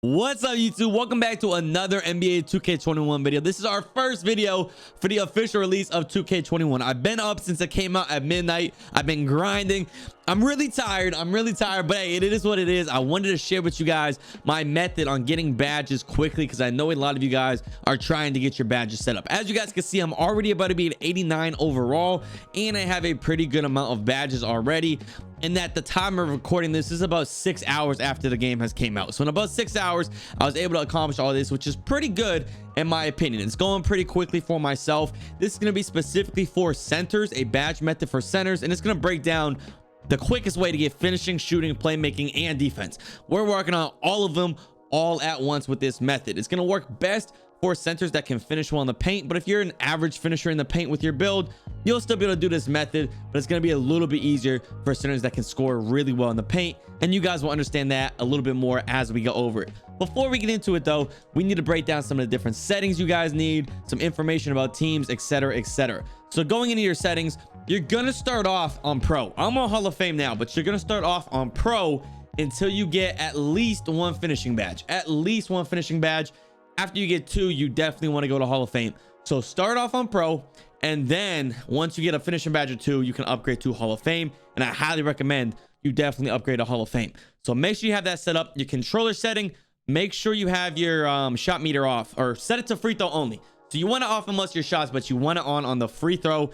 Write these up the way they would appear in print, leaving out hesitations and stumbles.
What's up, YouTube? Welcome back to another NBA 2K21 video. This is our first video for the official release of 2K21. I've been up since it came out at midnight. I've been grinding. I'm really tired, but hey, it is what it is. I wanted to share with you guys my method on getting badges quickly, because I know a lot of you guys are trying to get your badges set up. As you guys can see, I'm already about to be at 89 overall, and I have a pretty good amount of badges already. And at the time of recording this is about 6 hours after the game has came out. So in about 6 hours, I was able to accomplish all this, which is pretty good in my opinion. It's going pretty quickly for myself. This is going to be specifically for centers, a badge method for centers, and it's going to break down the quickest way to get finishing, shooting, playmaking, and defense. We're working on all of them all at once with this method. It's going to work best for centers that can finish well in the paint, but if you're an average finisher in the paint with your build, you'll still be able to do this method, but it's going to be a little bit easier for centers that can score really well in the paint, and you guys will understand that a little bit more as we go over it. Before we get into it though, we need to break down some of the different settings you guys need, some information about teams, etc, etc. So going into your settings, you're gonna start off on pro. I'm on Hall of Fame now, but you're gonna start off on pro until you get at least one finishing badge. After you get two, you definitely want to go to Hall of Fame. So start off on pro, and then once you get a finishing badge or two, you can upgrade to Hall of Fame, and I highly recommend you definitely upgrade to Hall of Fame. So make sure you have that set up. Your controller setting, make sure you have your shot meter off, or set it to free throw only. So you want to off most of your shots, but you want it on the free throw.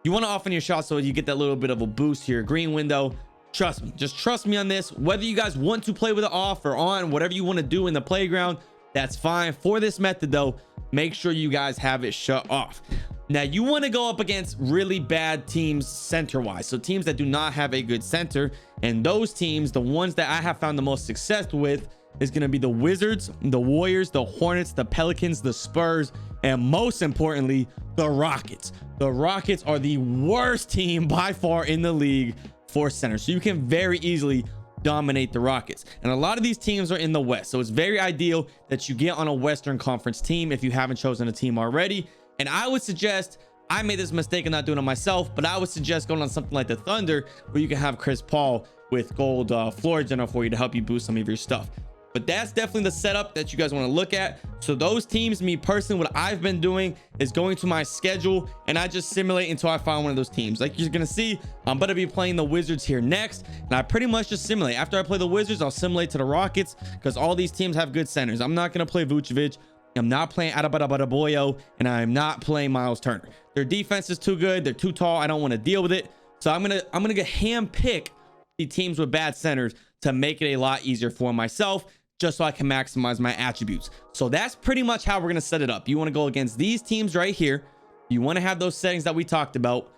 You want to off your shots so you get that little bit of a boost to your green window. Trust me, just trust me on this. Whether you guys want to play with it off or on, whatever you want to do in the playground, that's fine. For this method though, make sure you guys have it shut off. Now you want to go up against really bad teams center wise, so teams that do not have a good center, and those teams, the ones that I have found the most success with, is going to be the Wizards, the Warriors, the Hornets, the Pelicans, the Spurs, and most importantly, the Rockets. The Rockets are the worst team by far in the league for center, so you can very easily dominate the Rockets. And a lot of these teams are in the West, so it's very ideal that you get on a Western Conference team if you haven't chosen a team already. And I would suggest, I made this mistake of not doing it myself, but I would suggest going on something like the Thunder, where you can have Chris Paul with gold floor general for you to help you boost some of your stuff. But that's definitely the setup that you guys want to look at. So those teams, me personally, what I've been doing is going to my schedule, and I just simulate until I find one of those teams. Like you're gonna see, I'm gonna be playing the Wizards here next, and I pretty much just simulate. After I play the Wizards, I'll simulate to the Rockets, because all these teams have good centers. I'm not gonna play Vucevic, I'm not playing Adebayo, and I'm not playing Miles Turner. Their defense is too good, they're too tall, I don't want to deal with it. So I'm gonna get hand pick the teams with bad centers to make it a lot easier for myself, just so I can maximize my attributes. So that's pretty much how we're gonna set it up. You want to go against these teams right here, you want to have those settings that we talked about,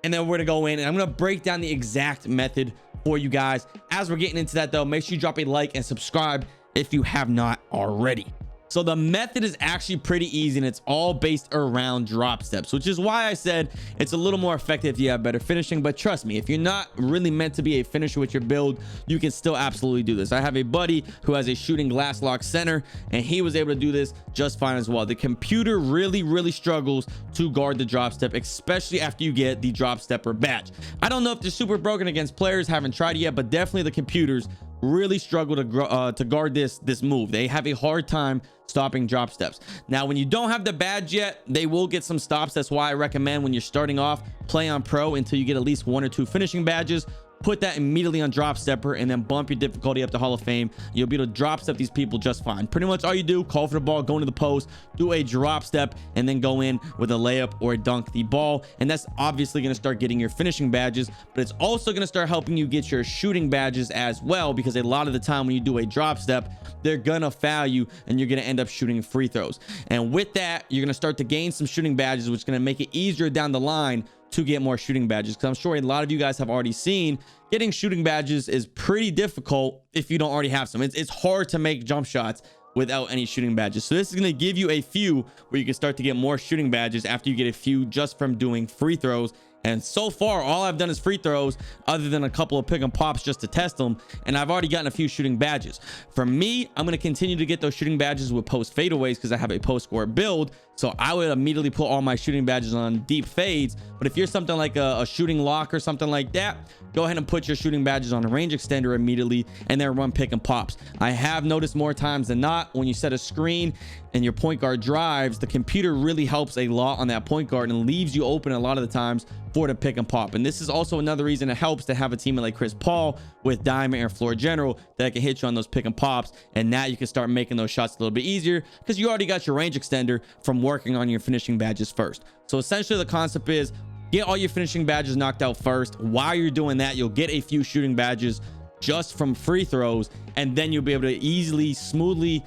and then we're gonna go in and I'm gonna break down the exact method for you guys. As we're getting into that though, make sure you drop a like and subscribe if you have not already. So the method is actually pretty easy, and it's all based around drop steps, which is why I said it's a little more effective if you have better finishing. But trust me, if you're not really meant to be a finisher with your build, you can still absolutely do this. I have a buddy who has a shooting glass lock center, and he was able to do this just fine as well. The computer really struggles to guard the drop step, especially after you get the drop stepper badge. I don't know if they're super broken against players, haven't tried it yet, but definitely the computers really struggle to guard this move. They have a hard time stopping drop steps. Now when you don't have the badge yet, they will get some stops. That's why I recommend when you're starting off, play on pro until you get at least 1 or 2 finishing badges. Put that immediately on drop stepper, and then bump your difficulty up to Hall of Fame. You'll be able to drop step these people just fine. Pretty much all you do, call for the ball, go into the post, do a drop step, and then go in with a layup or dunk the ball. And that's obviously going to start getting your finishing badges, but it's also going to start helping you get your shooting badges as well, because a lot of the time when you do a drop step, they're gonna foul you and you're gonna end up shooting free throws. And with that, you're gonna start to gain some shooting badges, which is gonna make it easier down the line to get more shooting badges, because I'm sure a lot of you guys have already seen getting shooting badges is pretty difficult if you don't already have some. It's hard to make jump shots without any shooting badges. So this is going to give you a few where you can start to get more shooting badges after you get a few just from doing free throws And so far, all I've done is free throws, other than a couple of pick and pops just to test them. And I've already gotten a few shooting badges. For me, I'm going to continue to get those shooting badges with post fadeaways because I have a post score build. So I would immediately put all my shooting badges on deep fades. But if you're something like a shooting lock or something like that, go ahead and put your shooting badges on a range extender immediately and then run pick and pops. I have noticed more times than not, when you set a screen and your point guard drives, the computer really helps a lot on that point guard and leaves you open a lot of the times for the pick and pop. And this is also another reason it helps to have a teammate like Chris Paul with Diamond or Floor General that can hit you on those pick and pops. And now you can start making those shots a little bit easier because you already got your range extender from working on your finishing badges first. So essentially the concept is get all your finishing badges knocked out first. While you're doing that, you'll get a few shooting badges just from free throws, and then you'll be able to easily, smoothly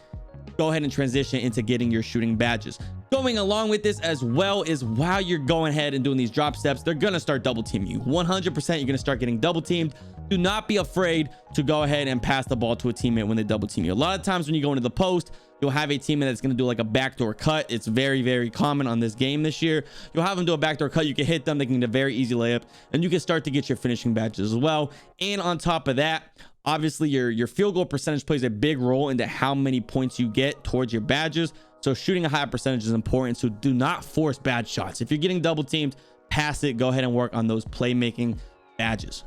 go ahead and transition into getting your shooting badges. Going along with this as well is while you're going ahead and doing these drop steps, they're going to start double teaming you. 100% you're going to start getting double teamed. Do not be afraid to go ahead and pass the ball to a teammate when they double team you. A lot of times when you go into the post, you'll have a teammate that's going to do like a backdoor cut. It's very, very common on this game this year. You'll have them do a backdoor cut. You can hit them. They can get a very easy layup, and you can start to get your finishing badges as well. And on top of that, obviously your field goal percentage plays a big role into how many points you get towards your badges. So shooting a high percentage is important. So do not force bad shots. If you're getting double teamed, pass it. Go ahead and work on those playmaking badges.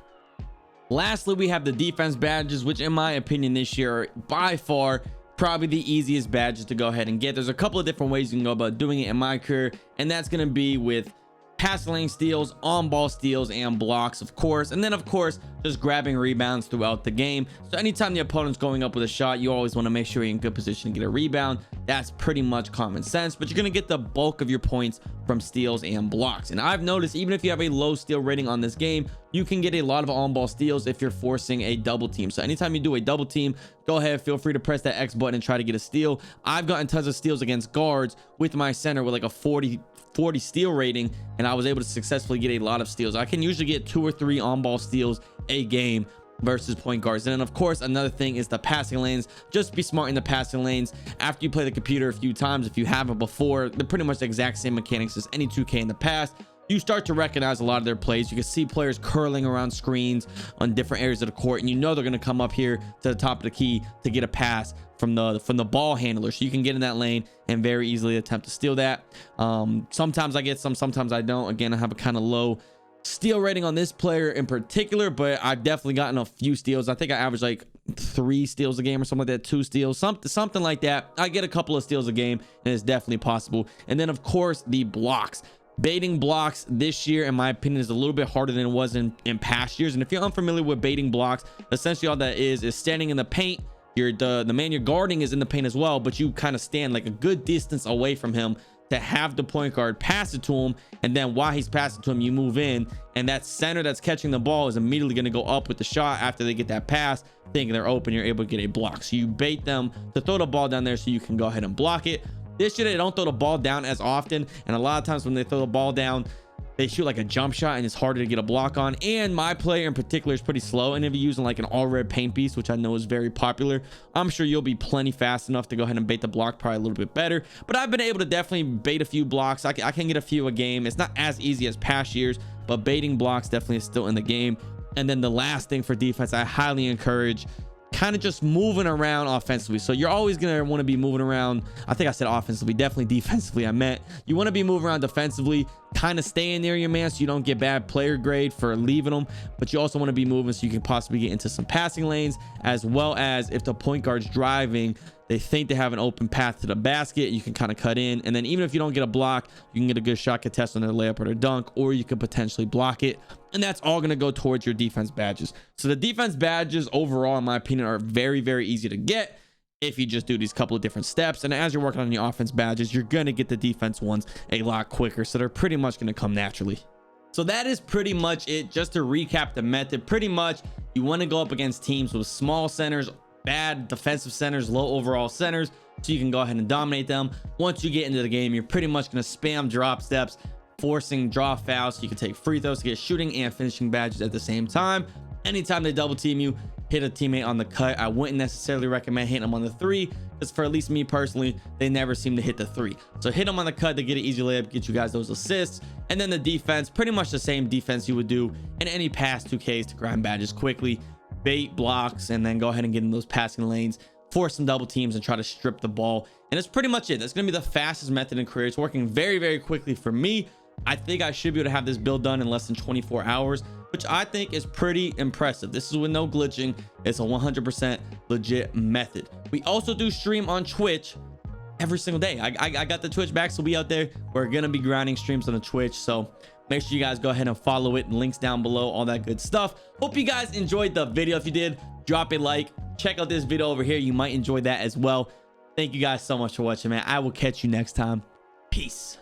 Lastly, we have the defense badges, which in my opinion this year are by far probably the easiest badges to go ahead and get. There's a couple of different ways you can go about doing it in my career, and that's going to be with passing lane steals, on ball steals, and blocks, of course. And then of course just grabbing rebounds throughout the game. So anytime the opponent's going up with a shot, you always want to make sure you're in good position to get a rebound. That's pretty much common sense, but you're going to get the bulk of your points from steals and blocks. And I've noticed even if you have a low steal rating on this game, you can get a lot of on-ball steals if you're forcing a double team. So anytime you do a double team, go ahead, feel free to press that X button and try to get a steal. I've gotten tons of steals against guards with my center with like a 40 steal rating, and I was able to successfully get a lot of steals. I can usually get 2 or 3 on-ball steals a game versus point guards. And then of course another thing is the passing lanes. Just be smart in the passing lanes. After you play the computer a few times, if you haven't before, they're pretty much the exact same mechanics as any 2K in the past. You start to recognize a lot of their plays. You can see players curling around screens on different areas of the court, and you know they're going to come up here to the top of the key to get a pass from the ball handler. So you can get in that lane and very easily attempt to steal that. Sometimes I get some, sometimes I don't. Again, I have a kind of low steal rating on this player in particular, but I've definitely gotten a few steals. I think I average like 3 steals a game or something like that, 2 steals, something like that. I get a couple of steals a game, and it's definitely possible. And then of course the blocks. Baiting blocks this year, in my opinion, is a little bit harder than it was in past years. And if you're unfamiliar with baiting blocks, essentially all that is standing in the paint. The man you're guarding is in the paint as well, but you kind of stand like a good distance away from him to have the point guard pass it to him, and then while he's passing to him, you move in, and that center that's catching the ball is immediately going to go up with the shot after they get that pass, thinking they're open. You're able to get a block. So you bait them to throw the ball down there so you can go ahead and block it. This year they don't throw the ball down as often, and a lot of times when they throw the ball down, they shoot like a jump shot and it's harder to get a block on. And my player in particular is pretty slow, and if you're using like an all red paint piece, which I know is very popular, I'm sure you'll be plenty fast enough to go ahead and bait the block probably a little bit better. But I've been able to definitely bait a few blocks. I can get a few a game. It's not as easy as past years, but baiting blocks definitely is still in the game. And then the last thing for defense, I highly encourage kind of just moving around offensively. So you're always going to want to be moving around. I think I said offensively, definitely defensively I meant. You want to be moving around defensively, kind of staying near your man so you don't get bad player grade for leaving them, but you also want to be moving so you can possibly get into some passing lanes, as well as if the point guard's driving, they think they have an open path to the basket, you can kind of cut in, and then even if you don't get a block, you can get a good shot contest on their layup or their dunk, or you could potentially block it, and that's all going to go towards your defense badges. So the defense badges overall, in my opinion, are very, very easy to get if you just do these couple of different steps. And as you're working on your offense badges, you're going to get the defense ones a lot quicker, so they're pretty much going to come naturally. So that is pretty much it. Just to recap the method, pretty much you want to go up against teams with small centers, bad defensive centers, low overall centers, so you can go ahead and dominate them. Once you get into the game, you're pretty much going to spam drop steps, forcing draw fouls so you can take free throws to get shooting and finishing badges at the same time. Anytime they double team you, hit a teammate on the cut. I wouldn't necessarily recommend hitting them on the three, because for at least me personally, they never seem to hit the three. So hit them on the cut to get an easy layup, get you guys those assists. And then the defense, pretty much the same defense you would do in any past 2Ks to grind badges quickly. Bait blocks, and then go ahead and get in those passing lanes, force some double teams, and try to strip the ball. And that's pretty much it. That's going to be the fastest method in career. It's working very, very quickly for me. I think I should be able to have this build done in less than 24 hours, which I think is pretty impressive. This is with no glitching. It's a 100% legit method. We also do stream on Twitch every single day. I got the Twitch back, so we out there. We're going to be grinding streams on the Twitch. So make sure you guys go ahead and follow it. Links down below, all that good stuff. Hope you guys enjoyed the video. If you did, drop a like. Check out this video over here. You might enjoy that as well. Thank you guys so much for watching, man. I will catch you next time. Peace.